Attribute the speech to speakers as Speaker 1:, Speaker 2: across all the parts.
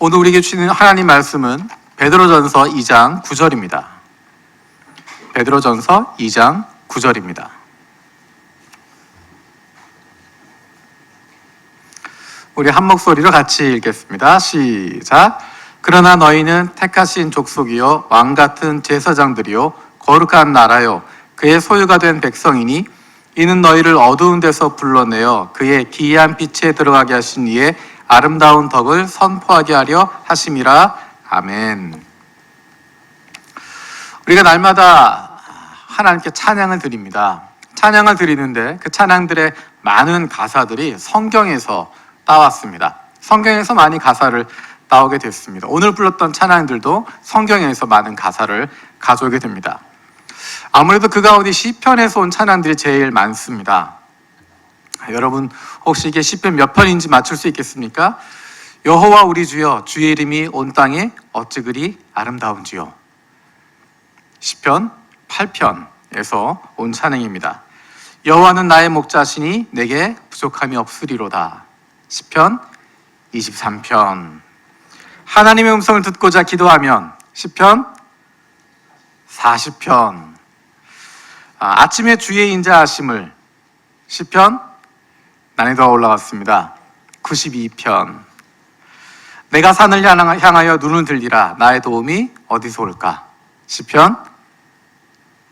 Speaker 1: 오늘 우리에게 주시는 하나님 말씀은 베드로전서 2장 9절입니다. 베드로전서 2장 9절입니다. 우리 한 목소리로 같이 읽겠습니다. 시작. 그러나 너희는 택하신 족속이요 왕 같은 제사장들이요 거룩한 나라요 그의 소유가 된 백성이니 이는 너희를 어두운 데서 불러내어 그의 기이한 빛에 들어가게 하신 이의 아름다운 덕을 선포하게 하려 하심이라. 아멘. 우리가 날마다 하나님께 찬양을 드립니다. 찬양을 드리는데 그 찬양들의 많은 가사들이 성경에서 따왔습니다. 성경에서 많이 가사를 따오게 됐습니다. 오늘 불렀던 찬양들도 성경에서 많은 가사를 가져오게 됩니다. 아무래도 그 가운데 시편에서 온 찬양들이 제일 많습니다. 여러분 혹시 이게 시편 몇 편인지 맞출 수 있겠습니까? 여호와 우리 주여 주의 이름이 온 땅에 어찌 그리 아름다운지요. 시편 8편에서 온 찬양입니다. 여호와는 나의 목자시니 내게 부족함이 없으리로다. 시편 23편. 하나님의 음성을 듣고자 기도하면. 시편 40편. 아침에 주의 인자하심을. 시편 난이도가 올라갔습니다. 92편. 내가 산을 향하여 눈을 들리라 나의 도움이 어디서 올까. 시편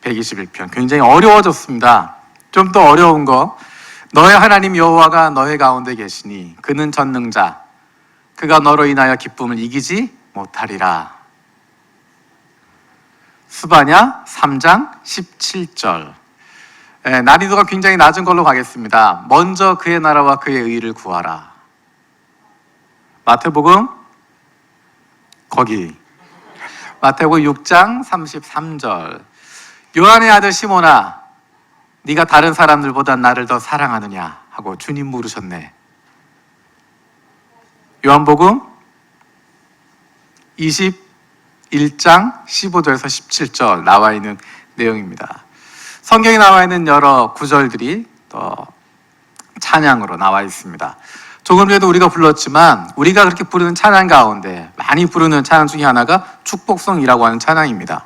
Speaker 1: 121편. 굉장히 어려워졌습니다. 좀 더 어려운 거. 너의 하나님 여호와가 너의 가운데 계시니 그는 전능자 그가 너로 인하여 기쁨을 이기지 못하리라. 스바냐 3장 17절. 난이도가 굉장히 낮은 걸로 가겠습니다. 먼저 그의 나라와 그의 의를 구하라. 마태복음 거기. 마태복음 6장 33절. 요한의 아들 시몬아 네가 다른 사람들보다 나를 더 사랑하느냐 하고 주님 물으셨네. 요한복음 21장 15절에서 17절 나와 있는 내용입니다. 성경에 나와 있는 여러 구절들이 또 찬양으로 나와 있습니다. 조금 전에도 우리가 불렀지만 우리가 그렇게 부르는 찬양 가운데 많이 부르는 찬양 중에 하나가 축복송이라고 하는 찬양입니다.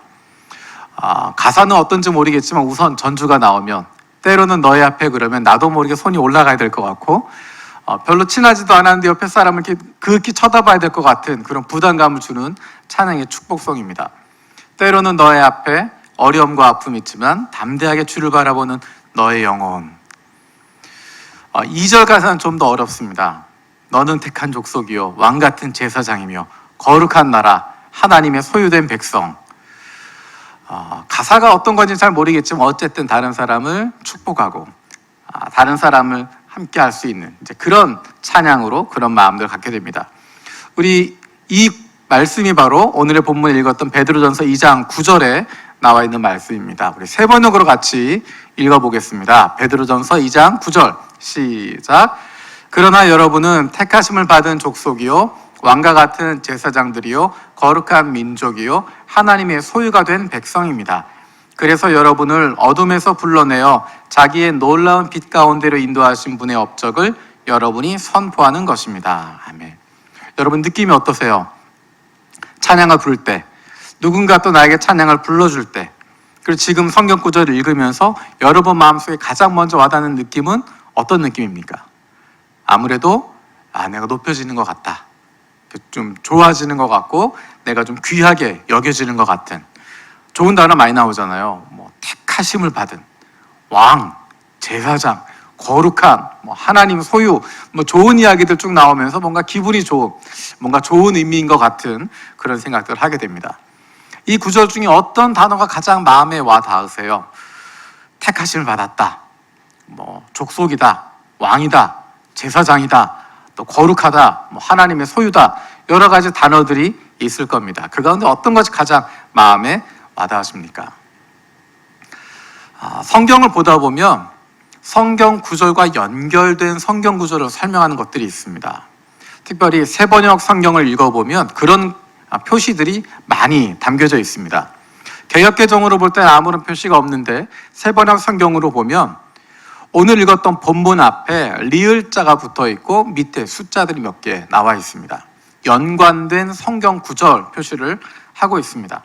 Speaker 1: 가사는 어떤지 모르겠지만 우선 전주가 나오면 때로는 너의 앞에 그러면 나도 모르게 손이 올라가야 될 것 같고 별로 친하지도 않았는데 옆에 사람을 이렇게 그윽히 쳐다봐야 될 것 같은 그런 부담감을 주는 찬양의 축복송입니다. 때로는 너의 앞에 어려움과 아픔이 있지만 담대하게 주를 바라보는 너의 영혼. 2절 가사는 좀 더 어렵습니다. 너는 택한 족속이요 왕 같은 제사장이며 거룩한 나라 하나님의 소유된 백성. 가사가 어떤 건지 잘 모르겠지만 어쨌든 다른 사람을 축복하고 다른 사람을 함께 할 수 있는 이제 그런 찬양으로 그런 마음들을 갖게 됩니다. 우리 이 말씀이 바로 오늘의 본문에 읽었던 베드로전서 2장 9절에 나와 있는 말씀입니다. 우리 세 번역으로 같이 읽어보겠습니다. 베드로전서 2장 9절 시작. 그러나 여러분은 택하심을 받은 족속이요 왕과 같은 제사장들이요 거룩한 민족이요 하나님의 소유가 된 백성입니다. 그래서 여러분을 어둠에서 불러내어 자기의 놀라운 빛 가운데로 인도하신 분의 업적을 여러분이 선포하는 것입니다. 아멘. 여러분 느낌이 어떠세요? 찬양을 부를 때 누군가 또 나에게 찬양을 불러줄 때 그리고 지금 성경 구절을 읽으면서 여러분 마음속에 가장 먼저 와닿는 느낌은 어떤 느낌입니까? 아무래도 내가 높여지는 것 같다. 좀 좋아지는 것 같고 내가 좀 귀하게 여겨지는 것 같은 좋은 단어 많이 나오잖아요. 택하심을 받은 왕, 제사장, 거룩한 하나님 소유 좋은 이야기들 쭉 나오면서 뭔가 기분이 좋은 뭔가 좋은 의미인 것 같은 그런 생각들을 하게 됩니다. 이 구절 중에 어떤 단어가 가장 마음에 와 닿으세요? 택하심을 받았다, 족속이다, 왕이다, 제사장이다, 또 거룩하다, 하나님의 소유다 여러 가지 단어들이 있을 겁니다. 그 가운데 어떤 것이 가장 마음에 와닿으십니까? 성경을 보다 보면 성경 구절과 연결된 성경 구절을 설명하는 것들이 있습니다. 특별히 새번역 성경을 읽어보면 그런 표시들이 많이 담겨져 있습니다. 개역개정으로 볼 때는 아무런 표시가 없는데 새번역 성경으로 보면 오늘 읽었던 본문 앞에 리을자가 붙어 있고 밑에 숫자들이 몇 개 나와 있습니다. 연관된 성경 구절 표시를 하고 있습니다.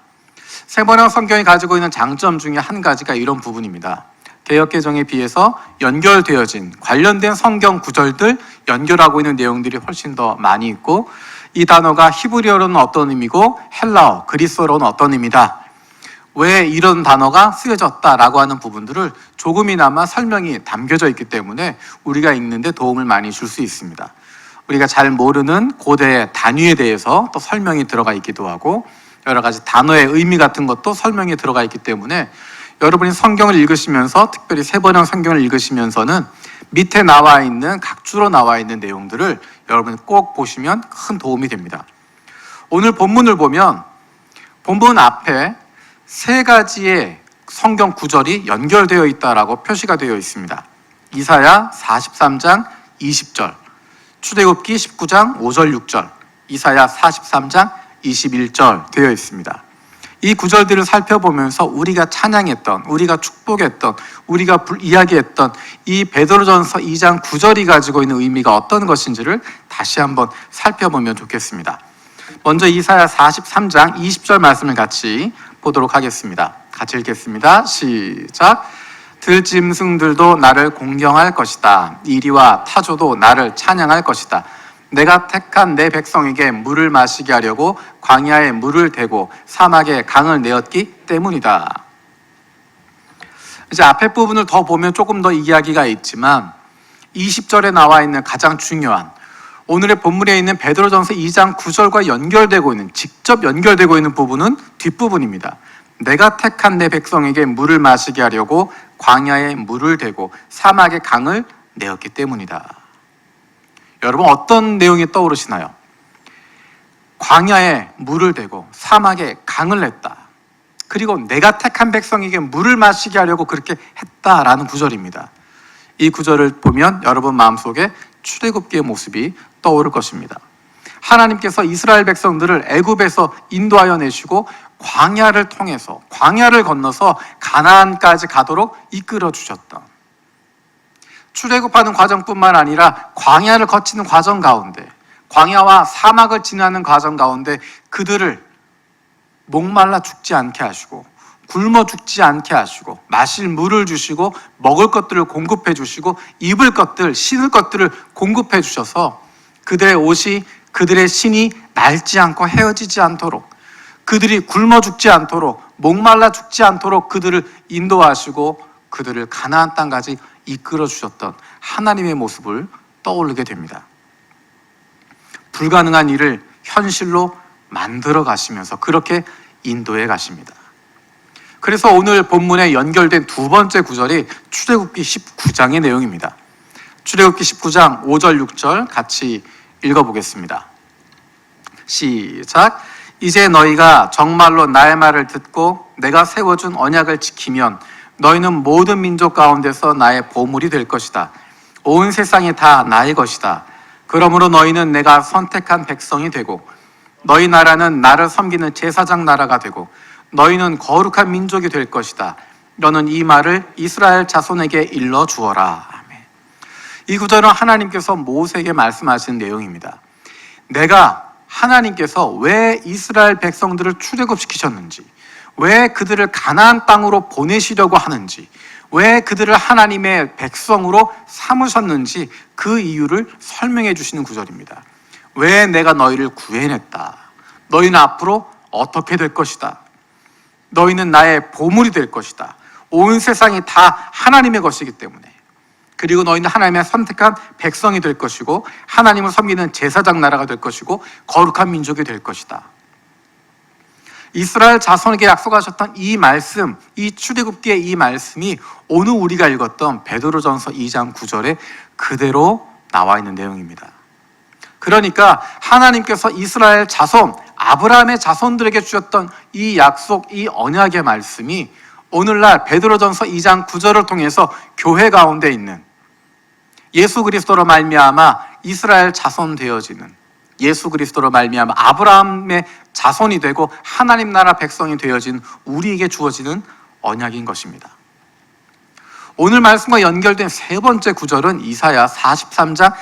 Speaker 1: 세번역 성경이 가지고 있는 장점 중에 한 가지가 이런 부분입니다. 개역개정에 비해서 연결되어진 관련된 성경 구절들 연결하고 있는 내용들이 훨씬 더 많이 있고, 이 단어가 히브리어로는 어떤 의미고 헬라어, 그리스어로는 어떤 의미다, 왜 이런 단어가 쓰여졌다라고 하는 부분들을 조금이나마 설명이 담겨져 있기 때문에 우리가 읽는데 도움을 많이 줄 수 있습니다. 우리가 잘 모르는 고대 단위에 대해서 또 설명이 들어가 있기도 하고, 여러 가지 단어의 의미 같은 것도 설명이 들어가 있기 때문에 여러분이 성경을 읽으시면서, 특별히 세번역 성경을 읽으시면서는 밑에 나와 있는, 각주로 나와 있는 내용들을 여러분이 꼭 보시면 큰 도움이 됩니다. 오늘 본문을 보면 본문 앞에 세 가지의 성경 구절이 연결되어 있다라고 표시가 되어 있습니다. 이사야 43장 20절, 출애굽기 19장 5절 6절, 이사야 43장 21절 되어 있습니다. 이 구절들을 살펴보면서 우리가 찬양했던, 우리가 축복했던, 우리가 이야기했던 이 베드로전서 2장 9절이 가지고 있는 의미가 어떤 것인지를 다시 한번 살펴보면 좋겠습니다. 먼저 이사야 43장 20절 말씀을 같이 보도록 하겠습니다. 같이 읽겠습니다. 시작. 들짐승들도 나를 공경할 것이다. 이리와 타조도 나를 찬양할 것이다. 내가 택한 내 백성에게 물을 마시게 하려고 광야에 물을 대고 사막에 강을 내었기 때문이다. 이제 앞에 부분을 더 보면 조금 더 이야기가 있지만 20절에 나와 있는 가장 중요한, 오늘의 본문에 있는 베드로전서 2장 9절과 연결되고 있는, 직접 연결되고 있는 부분은 뒷부분입니다. 내가 택한 내 백성에게 물을 마시게 하려고 광야에 물을 대고 사막에 강을 내었기 때문이다. 여러분, 어떤 내용이 떠오르시나요? 광야에 물을 대고 사막에 강을 냈다. 그리고 내가 택한 백성에게 물을 마시게 하려고 그렇게 했다라는 구절입니다. 이 구절을 보면 여러분 마음속에 출애굽기의 모습이 떠오를 것입니다. 하나님께서 이스라엘 백성들을 애굽에서 인도하여 내시고 광야를 통해서, 광야를 건너서 가나안까지 가도록 이끌어 주셨던, 출애굽하는 과정뿐만 아니라 광야를 거치는 과정 가운데, 광야와 사막을 지나는 과정 가운데 그들을 목말라 죽지 않게 하시고, 굶어 죽지 않게 하시고, 마실 물을 주시고, 먹을 것들을 공급해 주시고, 입을 것들, 신을 것들을 공급해 주셔서 그들의 옷이, 그들의 신이 낡지 않고 헤어지지 않도록, 그들이 굶어 죽지 않도록, 목말라 죽지 않도록 그들을 인도하시고 그들을 가나안 땅까지 이끌어 주셨던 하나님의 모습을 떠올리게 됩니다. 불가능한 일을 현실로 만들어 가시면서 그렇게 인도해 가십니다. 그래서 오늘 본문에 연결된 두 번째 구절이 출애굽기 19장의 내용입니다. 출애굽기 19장 5절 6절 같이 읽어보겠습니다. 시작. 이제 너희가 정말로 나의 말을 듣고 내가 세워준 언약을 지키면 너희는 모든 민족 가운데서 나의 보물이 될 것이다. 온 세상이 다 나의 것이다. 그러므로 너희는 내가 선택한 백성이 되고 너희 나라는 나를 섬기는 제사장 나라가 되고 너희는 거룩한 민족이 될 것이다. 너는 이 말을 이스라엘 자손에게 일러 주어라. 아멘. 이 구절은 하나님께서 모세에게 말씀하신 내용입니다. 하나님께서 왜 이스라엘 백성들을 출애굽시키셨는지, 왜 그들을 가나안 땅으로 보내시려고 하는지, 왜 그들을 하나님의 백성으로 삼으셨는지 그 이유를 설명해 주시는 구절입니다. 왜 내가 너희를 구해냈다. 너희는 앞으로 어떻게 될 것이다. 너희는 나의 보물이 될 것이다. 온 세상이 다 하나님의 것이기 때문에. 그리고 너희는 하나님의 선택한 백성이 될 것이고 하나님을 섬기는 제사장 나라가 될 것이고 거룩한 민족이 될 것이다. 이스라엘 자손에게 약속하셨던 이 말씀, 이 출애굽기의 이 말씀이 오늘 우리가 읽었던 베드로전서 2장 9절에 그대로 나와 있는 내용입니다. 그러니까 하나님께서 이스라엘 자손, 아브라함의 자손들에게 주셨던 이 약속, 이 언약의 말씀이 오늘날 베드로전서 2장 9절을 통해서 교회 가운데 있는 예수 그리스도로 말미암아 이스라엘 자손 되어지는, 예수 그리스도로 말미암아 아브라함의 자손이 되고 하나님 나라 백성이 되어진 우리에게 주어지는 언약인 것입니다. 오늘 말씀과 연결된 세 번째 구절은 이사야 43장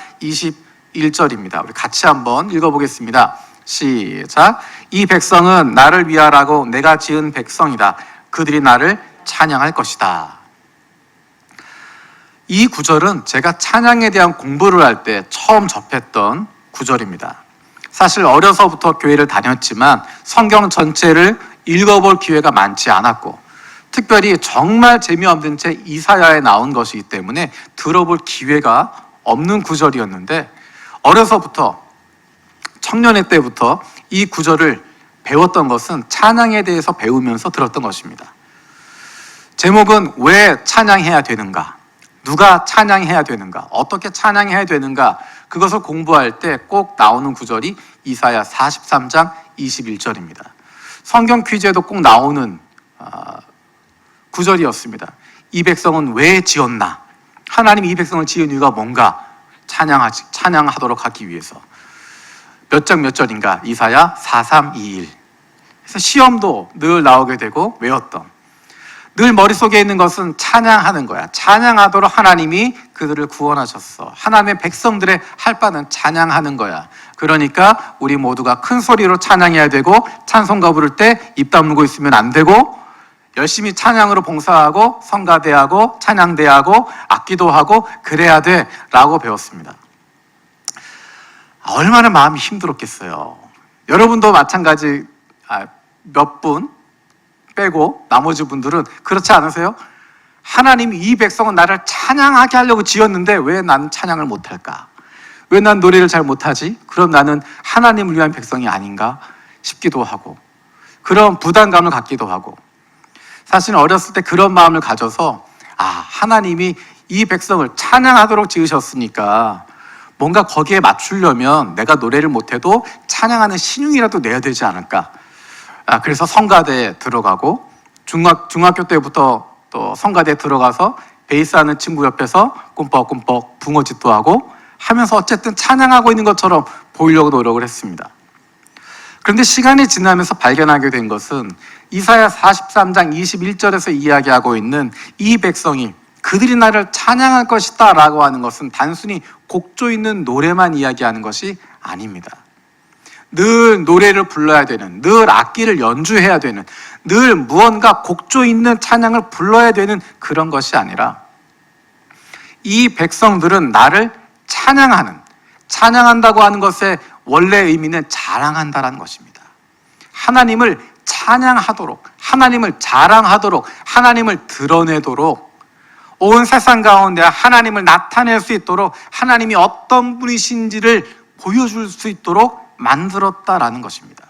Speaker 1: 21절입니다. 우리 같이 한번 읽어보겠습니다. 시작. 이 백성은 나를 위하라고 내가 지은 백성이다. 그들이 나를 찬양할 것이다. 이 구절은 제가 찬양에 대한 공부를 할 때 처음 접했던 구절입니다. 사실 어려서부터 교회를 다녔지만 성경 전체를 읽어볼 기회가 많지 않았고, 특별히 정말 재미없는 책 이사야에 나온 것이기 때문에 들어볼 기회가 없는 구절이었는데, 어려서부터 청년의 때부터 이 구절을 배웠던 것은 찬양에 대해서 배우면서 들었던 것입니다. 제목은 왜 찬양해야 되는가? 누가 찬양해야 되는가? 어떻게 찬양해야 되는가? 그것을 공부할 때 꼭 나오는 구절이 이사야 43장 21절입니다. 성경 퀴즈에도 꼭 나오는 구절이었습니다. 이 백성은 왜 지었나? 하나님이 이 백성을 지은 이유가 뭔가? 찬양하도록 하기 위해서. 몇 장 몇 절인가? 이사야 4321. 그래서 시험도 늘 나오게 되고 외웠던, 늘 머릿속에 있는 것은 찬양하는 거야. 찬양하도록 하나님이 그들을 구원하셨어. 하나님의 백성들의 할 바는 찬양하는 거야. 그러니까 우리 모두가 큰 소리로 찬양해야 되고, 찬송가 부를 때 입 다물고 있으면 안 되고, 열심히 찬양으로 봉사하고 성가대하고 찬양대하고 악기도 하고 그래야 돼 라고 배웠습니다. 얼마나 마음이 힘들었겠어요. 여러분도 마찬가지, 몇 분 빼고 나머지 분들은 그렇지 않으세요? 하나님이 이 백성은 나를 찬양하게 하려고 지었는데 왜 나는 찬양을 못할까? 왜 난 노래를 잘 못하지? 그럼 나는 하나님을 위한 백성이 아닌가 싶기도 하고, 그런 부담감을 갖기도 하고, 사실 어렸을 때 그런 마음을 가져서 하나님이 이 백성을 찬양하도록 지으셨으니까 뭔가 거기에 맞추려면 내가 노래를 못해도 찬양하는 신용이라도 내야 되지 않을까. 그래서 성가대에 들어가고, 중학교 때부터 또 성가대에 들어가서 베이스하는 친구 옆에서 꿈뻑꿈뻑 붕어짓도 하고 하면서 어쨌든 찬양하고 있는 것처럼 보이려고 노력을 했습니다. 그런데 시간이 지나면서 발견하게 된 것은 이사야 43장 21절에서 이야기하고 있는 이 백성이 그들이 나를 찬양할 것이다 라고 하는 것은 단순히 곡조 있는 노래만 이야기하는 것이 아닙니다. 늘 노래를 불러야 되는, 늘 악기를 연주해야 되는, 늘 무언가 곡조 있는 찬양을 불러야 되는 그런 것이 아니라, 이 백성들은 나를 찬양한다고 하는 것의 원래 의미는 자랑한다라는 것입니다. 하나님을 찬양하도록, 하나님을 자랑하도록, 하나님을 드러내도록, 온 세상 가운데 하나님을 나타낼 수 있도록, 하나님이 어떤 분이신지를 보여줄 수 있도록 만들었다라는 것입니다.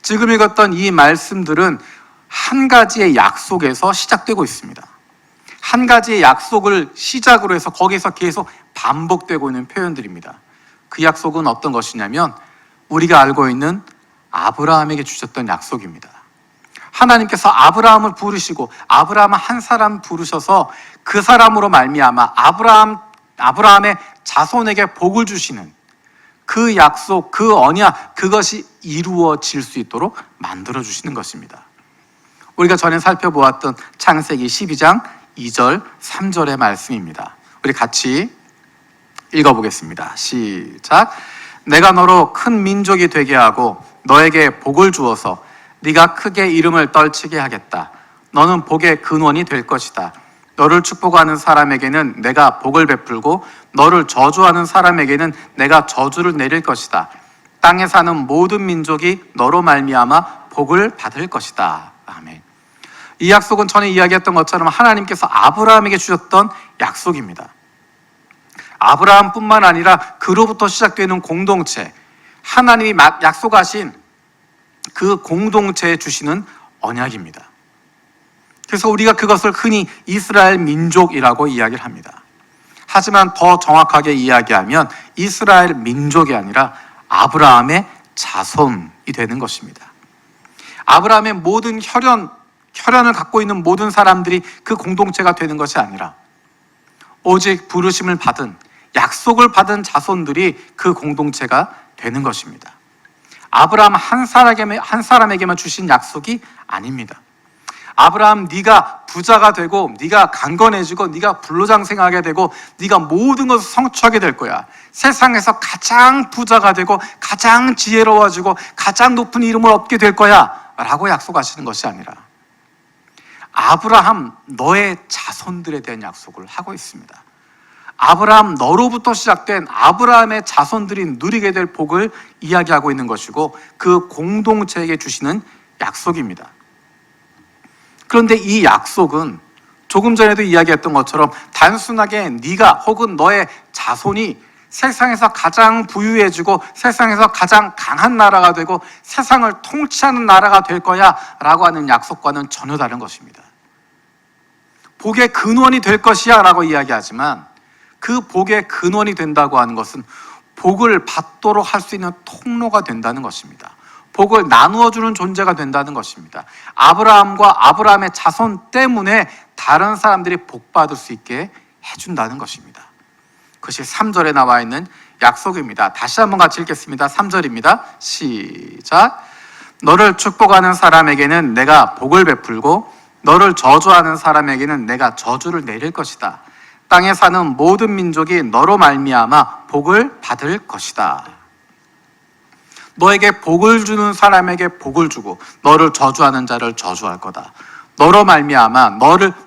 Speaker 1: 지금 읽었던 이 말씀들은 한 가지의 약속에서 시작되고 있습니다. 한 가지의 약속을 시작으로 해서 거기서 계속 반복되고 있는 표현들입니다. 그 약속은 어떤 것이냐면 우리가 알고 있는 아브라함에게 주셨던 약속입니다. 하나님께서 아브라함을 부르시고 아브라함 한 사람 부르셔서 그 사람으로 말미암아 아브라함의 자손에게 복을 주시는 그 약속, 그 언약, 그것이 이루어질 수 있도록 만들어 주시는 것입니다. 우리가 전에 살펴보았던 창세기 12장 2절, 3절의 말씀입니다. 우리 같이 읽어보겠습니다. 시작. 내가 너로 큰 민족이 되게 하고 너에게 복을 주어서 네가 크게 이름을 떨치게 하겠다. 너는 복의 근원이 될 것이다. 너를 축복하는 사람에게는 내가 복을 베풀고 너를 저주하는 사람에게는 내가 저주를 내릴 것이다. 땅에 사는 모든 민족이 너로 말미암아 복을 받을 것이다. 아멘. 이 약속은 전에 이야기했던 것처럼 하나님께서 아브라함에게 주셨던 약속입니다. 아브라함뿐만 아니라 그로부터 시작되는 공동체, 하나님이 약속하신 그 공동체에 주시는 언약입니다. 그래서 우리가 그것을 흔히 이스라엘 민족이라고 이야기를 합니다. 하지만 더 정확하게 이야기하면 이스라엘 민족이 아니라 아브라함의 자손이 되는 것입니다. 아브라함의 모든 혈연을 갖고 있는 모든 사람들이 그 공동체가 되는 것이 아니라 오직 부르심을 받은, 약속을 받은 자손들이 그 공동체가 되는 것입니다. 아브라함 한 사람에게만 주신 약속이 아닙니다. 아브라함, 네가 부자가 되고 네가 강건해지고 네가 불로장생하게 되고 네가 모든 것을 성취하게 될 거야. 세상에서 가장 부자가 되고 가장 지혜로워지고 가장 높은 이름을 얻게 될 거야 라고 약속하시는 것이 아니라 아브라함, 너의 자손들에 대한 약속을 하고 있습니다. 아브라함, 너로부터 시작된 아브라함의 자손들이 누리게 될 복을 이야기하고 있는 것이고 그 공동체에게 주시는 약속입니다. 그런데 이 약속은 조금 전에도 이야기했던 것처럼 단순하게 네가 혹은 너의 자손이 세상에서 가장 부유해지고 세상에서 가장 강한 나라가 되고 세상을 통치하는 나라가 될 거야 라고 하는 약속과는 전혀 다른 것입니다. 복의 근원이 될 것이야 라고 이야기하지만 그 복의 근원이 된다고 하는 것은 복을 받도록 할 수 있는 통로가 된다는 것입니다. 복을 나누어주는 존재가 된다는 것입니다. 아브라함과 아브라함의 자손 때문에 다른 사람들이 복받을 수 있게 해준다는 것입니다. 그것이 3절에 나와 있는 약속입니다. 다시 한번 같이 읽겠습니다. 3절입니다. 시작. 너를 축복하는 사람에게는 내가 복을 베풀고 너를 저주하는 사람에게는 내가 저주를 내릴 것이다. 땅에 사는 모든 민족이 너로 말미암아 복을 받을 것이다. 너에게 복을 주는 사람에게 복을 주고 너를 저주하는 자를 저주할 거다. 너로 말미암아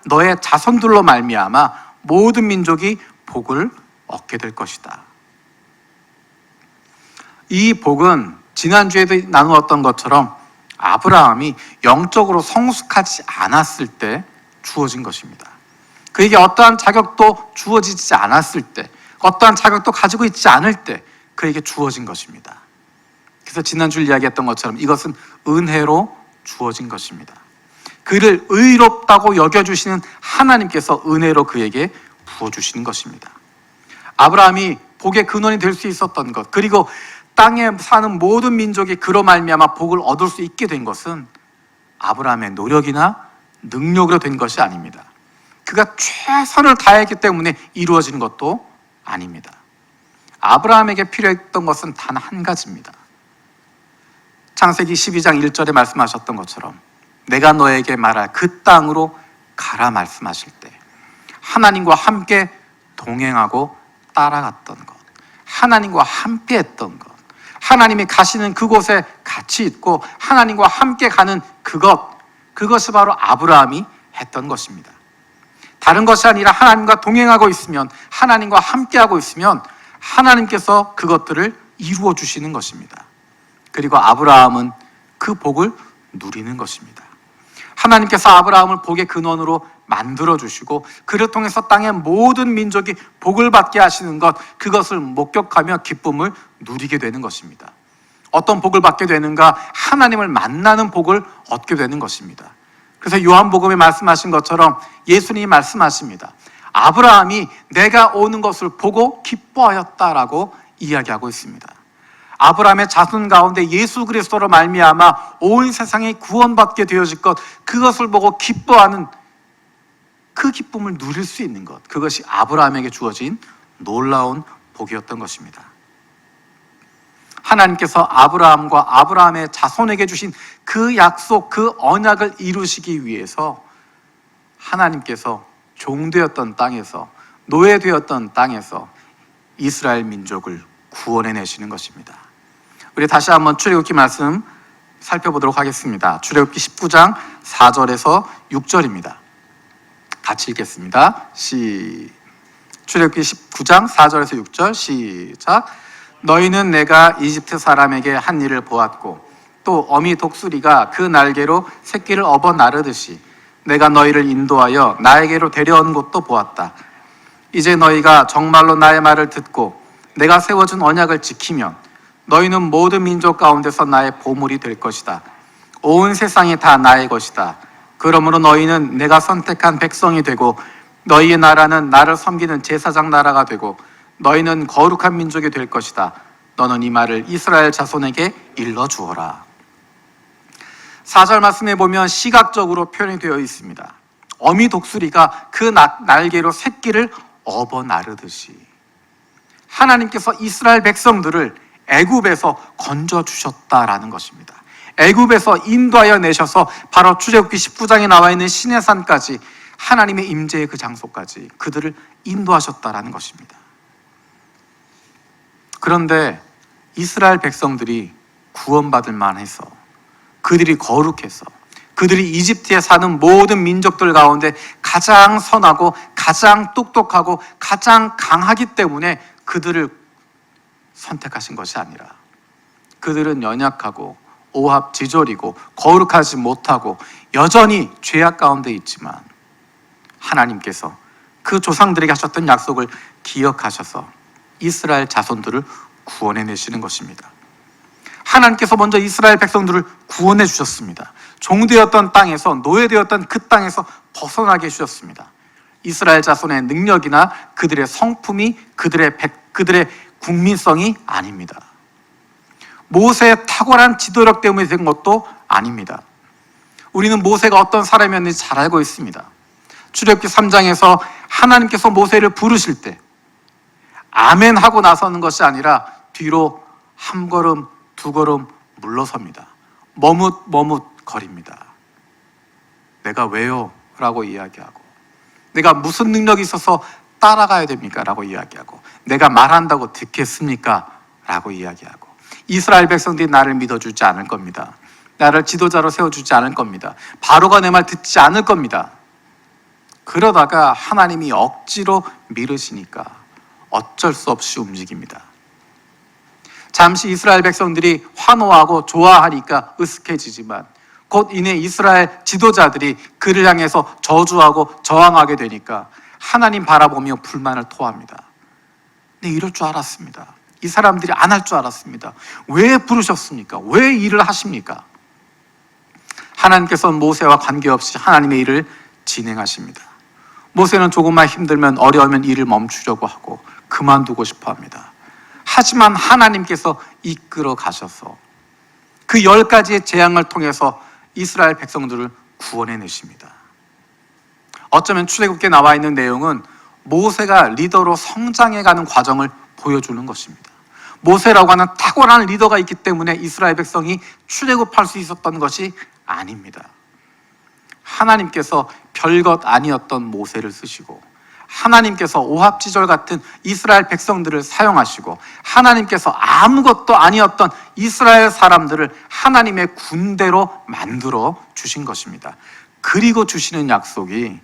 Speaker 1: 너의 자손들로 말미암아 모든 민족이 복을 얻게 될 것이다. 이 복은 지난주에도 나누었던 것처럼 아브라함이 영적으로 성숙하지 않았을 때 주어진 것입니다. 그에게 어떠한 자격도 주어지지 않았을 때, 어떠한 자격도 가지고 있지 않을 때 그에게 주어진 것입니다. 그래서 지난주 이야기했던 것처럼 이것은 은혜로 주어진 것입니다. 그를 의롭다고 여겨주시는 하나님께서 은혜로 그에게 부어주시는 것입니다. 아브라함이 복의 근원이 될 수 있었던 것, 그리고 땅에 사는 모든 민족이 그로 말미암아 복을 얻을 수 있게 된 것은 아브라함의 노력이나 능력으로 된 것이 아닙니다. 그가 최선을 다했기 때문에 이루어진 것도 아닙니다. 아브라함에게 필요했던 것은 단 한 가지입니다. 창세기 12장 1절에 말씀하셨던 것처럼 내가 너에게 말할 그 땅으로 가라 말씀하실 때 하나님과 함께 동행하고 따라갔던 것, 하나님과 함께 했던 것, 하나님이 가시는 그곳에 같이 있고 하나님과 함께 가는 그것이 바로 아브라함이 했던 것입니다. 다른 것이 아니라 하나님과 동행하고 있으면, 하나님과 함께하고 있으면 하나님께서 그것들을 이루어 주시는 것입니다. 그리고 아브라함은 그 복을 누리는 것입니다. 하나님께서 아브라함을 복의 근원으로 만들어 주시고 그를 통해서 땅의 모든 민족이 복을 받게 하시는 것, 그것을 목격하며 기쁨을 누리게 되는 것입니다. 어떤 복을 받게 되는가? 하나님을 만나는 복을 얻게 되는 것입니다. 그래서 요한복음에 말씀하신 것처럼 예수님이 말씀하십니다. 아브라함이 내가 오는 것을 보고 기뻐하였다라고 이야기하고 있습니다. 아브라함의 자손 가운데 예수 그리스도로 말미암아 온 세상이 구원받게 되어질 것, 그것을 보고 기뻐하는 그 기쁨을 누릴 수 있는 것, 그것이 아브라함에게 주어진 놀라운 복이었던 것입니다. 하나님께서 아브라함과 아브라함의 자손에게 주신 그 약속, 그 언약을 이루시기 위해서 하나님께서 종되었던 땅에서, 노예되었던 땅에서 이스라엘 민족을 구원해내시는 것입니다. 우리 다시 한번 출애굽기 말씀 살펴보도록 하겠습니다. 출애굽기 19장 4절에서 6절입니다. 같이 읽겠습니다. 출애굽기 19장 4절에서 6절 시작. 너희는 내가 이집트 사람에게 한 일을 보았고 또 어미 독수리가 그 날개로 새끼를 업어 나르듯이 내가 너희를 인도하여 나에게로 데려온 곳도 보았다. 이제 너희가 정말로 나의 말을 듣고 내가 세워준 언약을 지키면 너희는 모든 민족 가운데서 나의 보물이 될 것이다. 온 세상이 다 나의 것이다. 그러므로 너희는 내가 선택한 백성이 되고 너희의 나라는 나를 섬기는 제사장 나라가 되고 너희는 거룩한 민족이 될 것이다. 너는 이 말을 이스라엘 자손에게 일러주어라. 4절 말씀에 보면 시각적으로 표현이 되어 있습니다. 어미 독수리가 그 날개로 새끼를 업어 나르듯이 하나님께서 이스라엘 백성들을 애굽에서 건져주셨다라는 것입니다. 애굽에서 인도하여 내셔서 바로 출애굽기 19장에 나와 있는 시내산까지, 하나님의 임재의 그 장소까지 그들을 인도하셨다라는 것입니다. 그런데 이스라엘 백성들이 구원받을 만해서, 그들이 거룩해서, 그들이 이집트에 사는 모든 민족들 가운데 가장 선하고 가장 똑똑하고 가장 강하기 때문에 그들을 선택하신 것이 아니라, 그들은 연약하고 오합지졸이고 거룩하지 못하고 여전히 죄악 가운데 있지만 하나님께서 그 조상들에게 하셨던 약속을 기억하셔서 이스라엘 자손들을 구원해 내시는 것입니다. 하나님께서 먼저 이스라엘 백성들을 구원해 주셨습니다. 종되었던 땅에서, 노예되었던 그 땅에서 벗어나게 해주셨습니다. 이스라엘 자손의 능력이나 그들의 성품이, 그들의 국민성이 아닙니다. 모세의 탁월한 지도력 때문에 된 것도 아닙니다. 우리는 모세가 어떤 사람이었는지 잘 알고 있습니다. 출애굽기 3장에서 하나님께서 모세를 부르실 때 아멘 하고 나서는 것이 아니라 뒤로 한 걸음 두 걸음 물러섭니다. 머뭇거립니다. 내가 왜요? 라고 이야기하고, 내가 무슨 능력이 있어서 따라가야 됩니까? 라고 이야기하고, 내가 말한다고 듣겠습니까? 라고 이야기하고, 이스라엘 백성들이 나를 믿어주지 않을 겁니다. 나를 지도자로 세워주지 않을 겁니다. 바로가 내 말 듣지 않을 겁니다. 그러다가 하나님이 억지로 미루시니까 어쩔 수 없이 움직입니다. 잠시 이스라엘 백성들이 환호하고 좋아하니까 으쓱해지지만 곧 이내 이스라엘 지도자들이 그를 향해서 저주하고 저항하게 되니까 하나님 바라보며 불만을 토합니다. 네, 이럴 줄 알았습니다. 이 사람들이 안 할 줄 알았습니다. 왜 부르셨습니까? 왜 일을 하십니까? 하나님께서는 모세와 관계없이 하나님의 일을 진행하십니다. 모세는 조금만 힘들면, 어려우면 일을 멈추려고 하고 그만두고 싶어 합니다. 하지만 하나님께서 이끌어 가셔서 그 10가지의 재앙을 통해서 이스라엘 백성들을 구원해 내십니다. 어쩌면 출애굽기에 나와 있는 내용은 모세가 리더로 성장해가는 과정을 보여주는 것입니다. 모세라고 하는 탁월한 리더가 있기 때문에 이스라엘 백성이 출애굽할 수 있었던 것이 아닙니다. 하나님께서 별것 아니었던 모세를 쓰시고, 하나님께서 오합지졸 같은 이스라엘 백성들을 사용하시고, 하나님께서 아무것도 아니었던 이스라엘 사람들을 하나님의 군대로 만들어 주신 것입니다. 그리고 주시는 약속이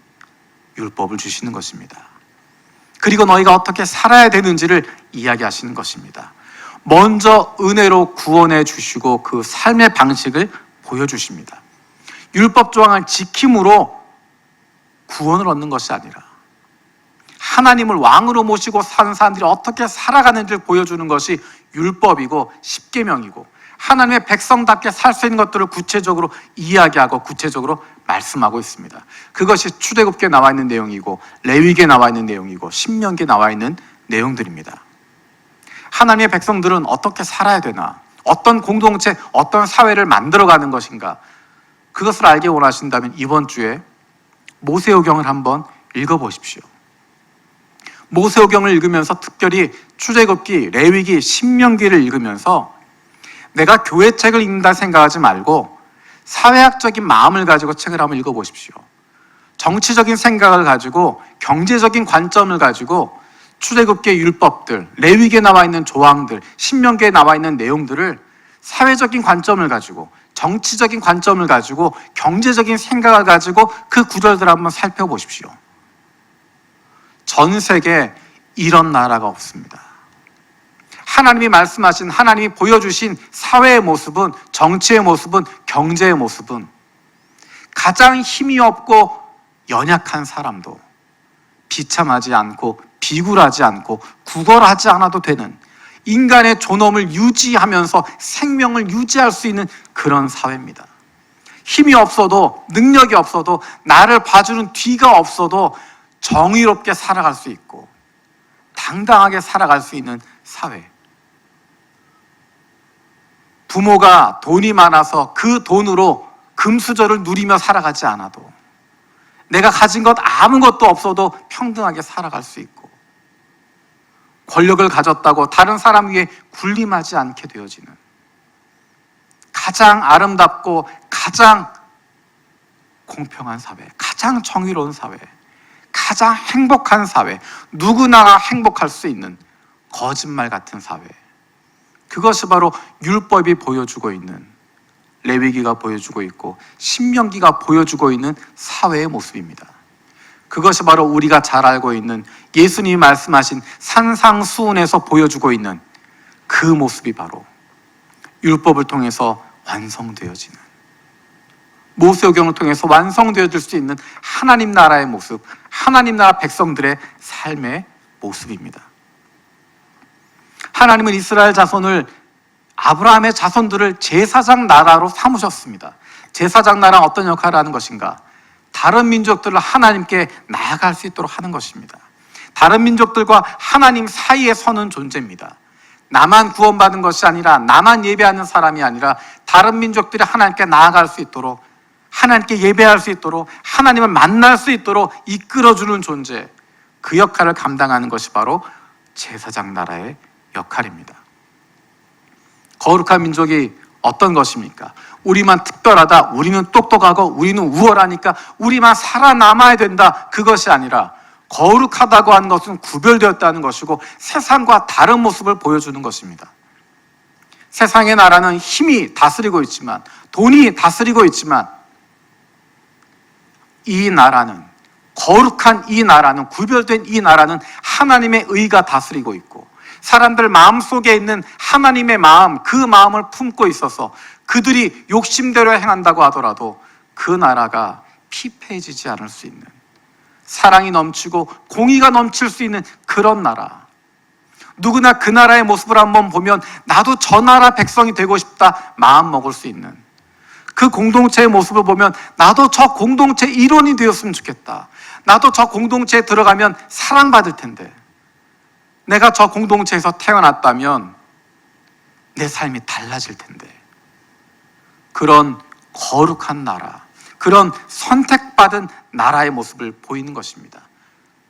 Speaker 1: 율법을 주시는 것입니다. 그리고 너희가 어떻게 살아야 되는지를 이야기하시는 것입니다. 먼저 은혜로 구원해 주시고 그 삶의 방식을 보여주십니다. 율법 조항을 지킴으로 구원을 얻는 것이 아니라 하나님을 왕으로 모시고 사는 사람들이 어떻게 살아가는지를 보여주는 것이 율법이고 십계명이고, 하나님의 백성답게 살 수 있는 것들을 구체적으로 이야기하고 구체적으로 말씀하고 있습니다. 그것이 출애굽기에 나와 있는 내용이고, 레위기에 나와 있는 내용이고, 신명기에 나와 있는 내용들입니다. 하나님의 백성들은 어떻게 살아야 되나, 어떤 공동체, 어떤 사회를 만들어가는 것인가, 그것을 알기 원하신다면 이번 주에 모세오경을 한번 읽어보십시오. 모세오경을 읽으면서, 특별히 출애굽기, 레위기, 신명기를 읽으면서 내가 교회책을 읽는다 생각하지 말고 사회학적인 마음을 가지고 책을 한번 읽어보십시오. 정치적인 생각을 가지고, 경제적인 관점을 가지고 출애굽기의 율법들, 레위기에 나와 있는 조항들, 신명기에 나와 있는 내용들을 사회적인 관점을 가지고, 정치적인 관점을 가지고, 경제적인 생각을 가지고 그 구절들을 한번 살펴보십시오. 전 세계에 이런 나라가 없습니다. 하나님이 말씀하신, 하나님이 보여주신 사회의 모습은, 정치의 모습은, 경제의 모습은 가장 힘이 없고 연약한 사람도 비참하지 않고 비굴하지 않고 구걸하지 않아도 되는, 인간의 존엄을 유지하면서 생명을 유지할 수 있는 그런 사회입니다. 힘이 없어도, 능력이 없어도, 나를 봐주는 뒤가 없어도 정의롭게 살아갈 수 있고 당당하게 살아갈 수 있는 사회. 부모가 돈이 많아서 그 돈으로 금수저를 누리며 살아가지 않아도, 내가 가진 것 아무것도 없어도 평등하게 살아갈 수 있고, 권력을 가졌다고 다른 사람 위에 군림하지 않게 되어지는, 가장 아름답고 가장 공평한 사회, 가장 정의로운 사회, 가장 행복한 사회, 누구나 행복할 수 있는 거짓말 같은 사회, 그것이 바로 율법이 보여주고 있는, 레위기가 보여주고 있고 신명기가 보여주고 있는 사회의 모습입니다. 그것이 바로 우리가 잘 알고 있는 예수님이 말씀하신 산상수훈에서 보여주고 있는 그 모습이 바로 율법을 통해서 완성되어지는, 모세오경을 통해서 완성되어질 수 있는 하나님 나라의 모습, 하나님 나라 백성들의 삶의 모습입니다. 하나님은 이스라엘 자손을, 아브라함의 자손들을 제사장 나라로 삼으셨습니다. 제사장 나라는 어떤 역할을 하는 것인가? 다른 민족들을 하나님께 나아갈 수 있도록 하는 것입니다. 다른 민족들과 하나님 사이에 서는 존재입니다. 나만 구원받은 것이 아니라, 나만 예배하는 사람이 아니라 다른 민족들이 하나님께 나아갈 수 있도록, 하나님께 예배할 수 있도록, 하나님을 만날 수 있도록 이끌어주는 존재, 그 역할을 감당하는 것이 바로 제사장 나라의 역할입니다. 거룩한 민족이 어떤 것입니까? 우리만 특별하다, 우리는 똑똑하고 우리는 우월하니까 우리만 살아남아야 된다, 그것이 아니라 거룩하다고 하는 것은 구별되었다는 것이고 세상과 다른 모습을 보여주는 것입니다. 세상의 나라는 힘이 다스리고 있지만, 돈이 다스리고 있지만, 이 나라는, 거룩한 이 나라는, 구별된 이 나라는 하나님의 의가 다스리고 있고 사람들 마음속에 있는 하나님의 마음, 그 마음을 품고 있어서 그들이 욕심대로 행한다고 하더라도 그 나라가 피폐해지지 않을 수 있는, 사랑이 넘치고 공의가 넘칠 수 있는 그런 나라. 누구나 그 나라의 모습을 한번 보면 나도 저 나라 백성이 되고 싶다 마음 먹을 수 있는, 그 공동체의 모습을 보면 나도 저 공동체 일원이 되었으면 좋겠다, 나도 저 공동체에 들어가면 사랑받을 텐데, 내가 저 공동체에서 태어났다면 내 삶이 달라질 텐데, 그런 거룩한 나라, 그런 선택받은 나라의 모습을 보이는 것입니다.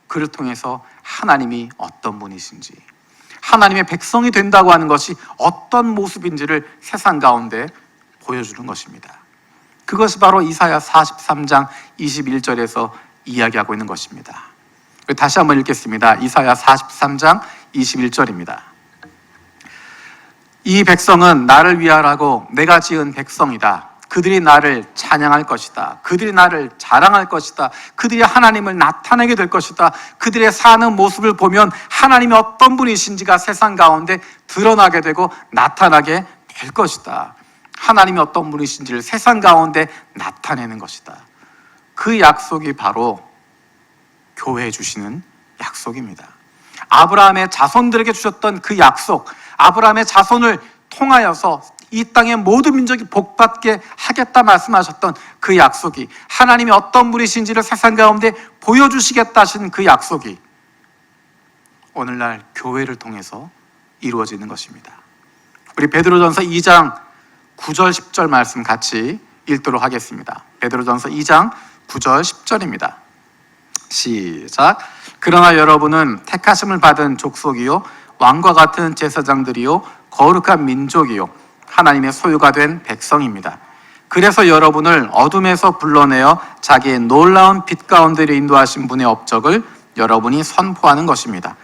Speaker 1: 그를 통해서 하나님이 어떤 분이신지, 하나님의 백성이 된다고 하는 것이 어떤 모습인지를 세상 가운데 보여주는 것입니다. 그것이 바로 이사야 43장 21절에서 이야기하고 있는 것입니다. 다시 한번 읽겠습니다. 이사야 43장 21절입니다. 이 백성은 나를 위하라고 내가 지은 백성이다. 그들이 나를 찬양할 것이다. 그들이 나를 자랑할 것이다. 그들이 하나님을 나타내게 될 것이다. 그들의 사는 모습을 보면 하나님이 어떤 분이신지가 세상 가운데 드러나게 되고 나타나게 될 것이다. 하나님이 어떤 분이신지를 세상 가운데 나타내는 것이다. 그 약속이 바로 교회에 주시는 약속입니다. 아브라함의 자손들에게 주셨던 그 약속, 아브라함의 자손을 통하여서 이 땅의 모든 민족이 복받게 하겠다 말씀하셨던 그 약속이, 하나님이 어떤 분이신지를 세상 가운데 보여주시겠다 하신 그 약속이 오늘날 교회를 통해서 이루어지는 것입니다. 우리 베드로전서 2장 9절 10절 말씀 같이 읽도록 하겠습니다. 베드로전서 2장 9절 10절입니다. 시작. 그러나 여러분은 택하심을 받은 족속이요 왕과 같은 제사장들이요 거룩한 민족이요 하나님의 소유가 된 백성입니다. 그래서 여러분을 어둠에서 불러내어 자기의 놀라운 빛 가운데로 인도하신 분의 업적을 여러분이 선포하는 것입니다.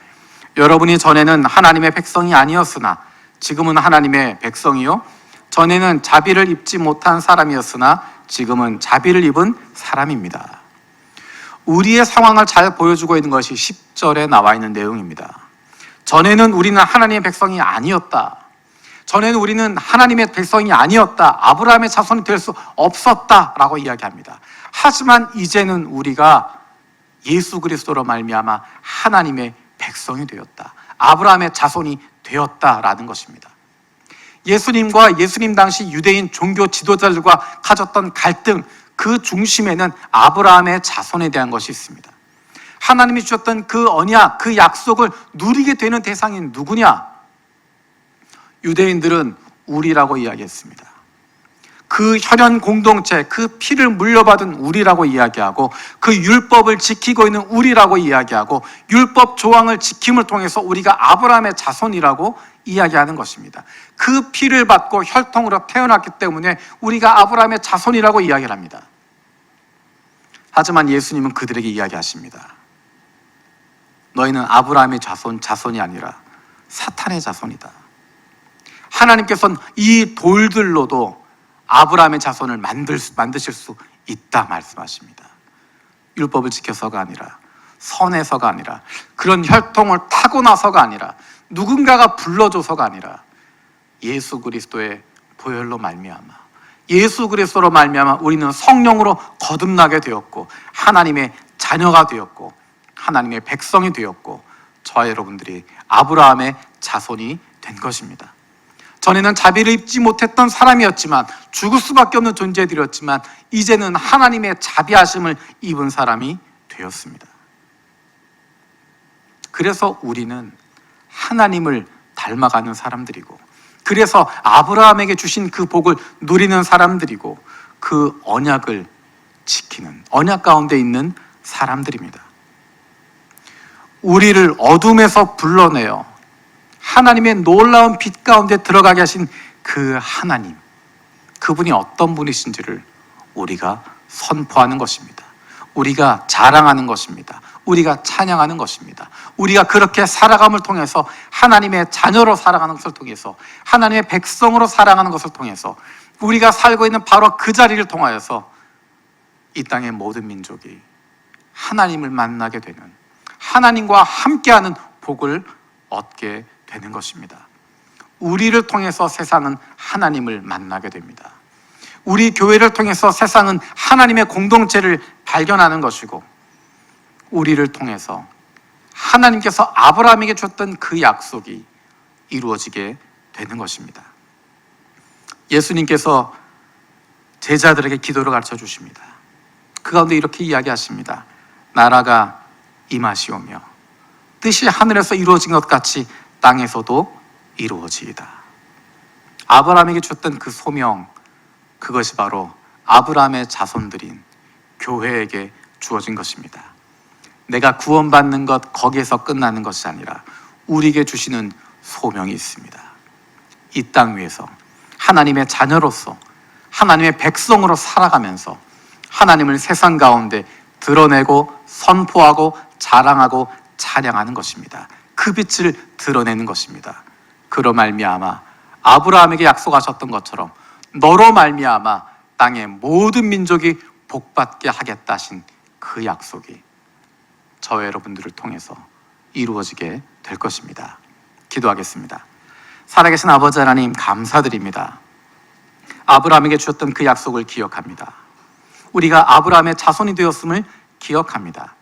Speaker 1: 여러분이 전에는 하나님의 백성이 아니었으나 지금은 하나님의 백성이요, 전에는 자비를 입지 못한 사람이었으나 지금은 자비를 입은 사람입니다. 우리의 상황을 잘 보여주고 있는 것이 10절에 나와 있는 내용입니다. 전에는 우리는 하나님의 백성이 아니었다. 전에는 우리는 하나님의 백성이 아니었다. 아브라함의 자손이 될 수 없었다라고 이야기합니다. 하지만 이제는 우리가 예수 그리스도로 말미암아 하나님의 백성이 되었다. 아브라함의 자손이 되었다라는 것입니다. 예수님과 예수님 당시 유대인 종교 지도자들과 가졌던 갈등, 그 중심에는 아브라함의 자손에 대한 것이 있습니다. 하나님이 주셨던 그 언약, 그 약속을 누리게 되는 대상이 누구냐? 유대인들은 우리라고 이야기했습니다. 그 혈연 공동체, 그 피를 물려받은 우리라고 이야기하고, 그 율법을 지키고 있는 우리라고 이야기하고, 율법 조항을 지킴을 통해서 우리가 아브라함의 자손이라고 이야기하는 것입니다. 그 피를 받고 혈통으로 태어났기 때문에 우리가 아브라함의 자손이라고 이야기를 합니다. 하지만 예수님은 그들에게 이야기하십니다. 너희는 아브라함의 자손이 아니라 사탄의 자손이다. 하나님께서는 이 돌들로도 아브라함의 자손을 만드실 수 있다 말씀하십니다. 율법을 지켜서가 아니라, 선해서가 아니라, 그런 혈통을 타고나서가 아니라, 누군가가 불러줘서가 아니라, 예수 그리스도의 보혈로 말미암아, 예수 그리스도로 말미암아 우리는 성령으로 거듭나게 되었고, 하나님의 자녀가 되었고, 하나님의 백성이 되었고, 저와 여러분들이 아브라함의 자손이 된 것입니다. 전에는 자비를 입지 못했던 사람이었지만, 죽을 수밖에 없는 존재들이었지만, 이제는 하나님의 자비하심을 입은 사람이 되었습니다. 그래서 우리는 하나님을 닮아가는 사람들이고, 그래서 아브라함에게 주신 그 복을 누리는 사람들이고, 그 언약을 지키는, 언약 가운데 있는 사람들입니다. 우리를 어둠에서 불러내어 하나님의 놀라운 빛 가운데 들어가게 하신 그 하나님, 그분이 어떤 분이신지를 우리가 선포하는 것입니다. 우리가 자랑하는 것입니다. 우리가 찬양하는 것입니다. 우리가 그렇게 살아감을 통해서, 하나님의 자녀로 살아가는 것을 통해서, 하나님의 백성으로 살아가는 것을 통해서, 우리가 살고 있는 바로 그 자리를 통하여서 이 땅의 모든 민족이 하나님을 만나게 되는, 하나님과 함께하는 복을 얻게 되는 것입니다. 우리를 통해서 세상은 하나님을 만나게 됩니다. 우리 교회를 통해서 세상은 하나님의 공동체를 발견하는 것이고, 우리를 통해서 하나님께서 아브라함에게 줬던 그 약속이 이루어지게 되는 것입니다. 예수님께서 제자들에게 기도를 가르쳐 주십니다. 그 가운데 이렇게 이야기하십니다. 나라가 임하시오며 뜻이 하늘에서 이루어진 것 같이 땅에서도 이루어지이다. 아브라함에게 줬던 그 소명, 그것이 바로 아브라함의 자손들인 교회에게 주어진 것입니다. 내가 구원받는 것, 거기에서 끝나는 것이 아니라 우리에게 주시는 소명이 있습니다. 이 땅 위에서 하나님의 자녀로서, 하나님의 백성으로 살아가면서 하나님을 세상 가운데 드러내고 선포하고 자랑하고 찬양하는 것입니다. 그 빛을 드러내는 것입니다. 그로 말미암아 아브라함에게 약속하셨던 것처럼 너로 말미암아 땅의 모든 민족이 복받게 하겠다 하신 그 약속이 저와 여러분들을 통해서 이루어지게 될 것입니다. 기도하겠습니다. 살아계신 아버지 하나님, 감사드립니다. 아브라함에게 주셨던 그 약속을 기억합니다. 우리가 아브라함의 자손이 되었음을 기억합니다.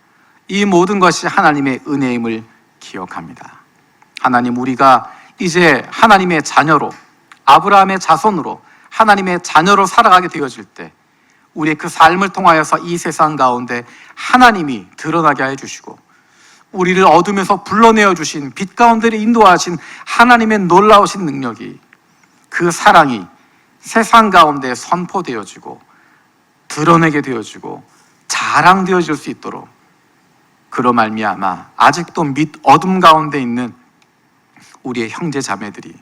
Speaker 1: 이 모든 것이 하나님의 은혜임을 기억합니다. 하나님, 우리가 이제 하나님의 자녀로, 아브라함의 자손으로, 하나님의 자녀로 살아가게 되어질 때 우리의 그 삶을 통하여서 이 세상 가운데 하나님이 드러나게 해 주시고, 우리를 어둠에서 불러내어 주신, 빛 가운데를 인도하신 하나님의 놀라우신 능력이, 그 사랑이 세상 가운데 선포되어지고 드러내게 되어지고 자랑되어질 수 있도록, 그로 말미암아 아직도 밑 어둠 가운데 있는 우리의 형제 자매들이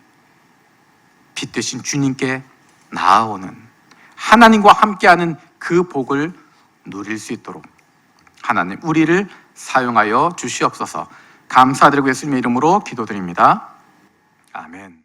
Speaker 1: 빛 되신 주님께 나아오는, 하나님과 함께하는 그 복을 누릴 수 있도록 하나님, 우리를 사용하여 주시옵소서. 감사드리고 예수님의 이름으로 기도드립니다. 아멘.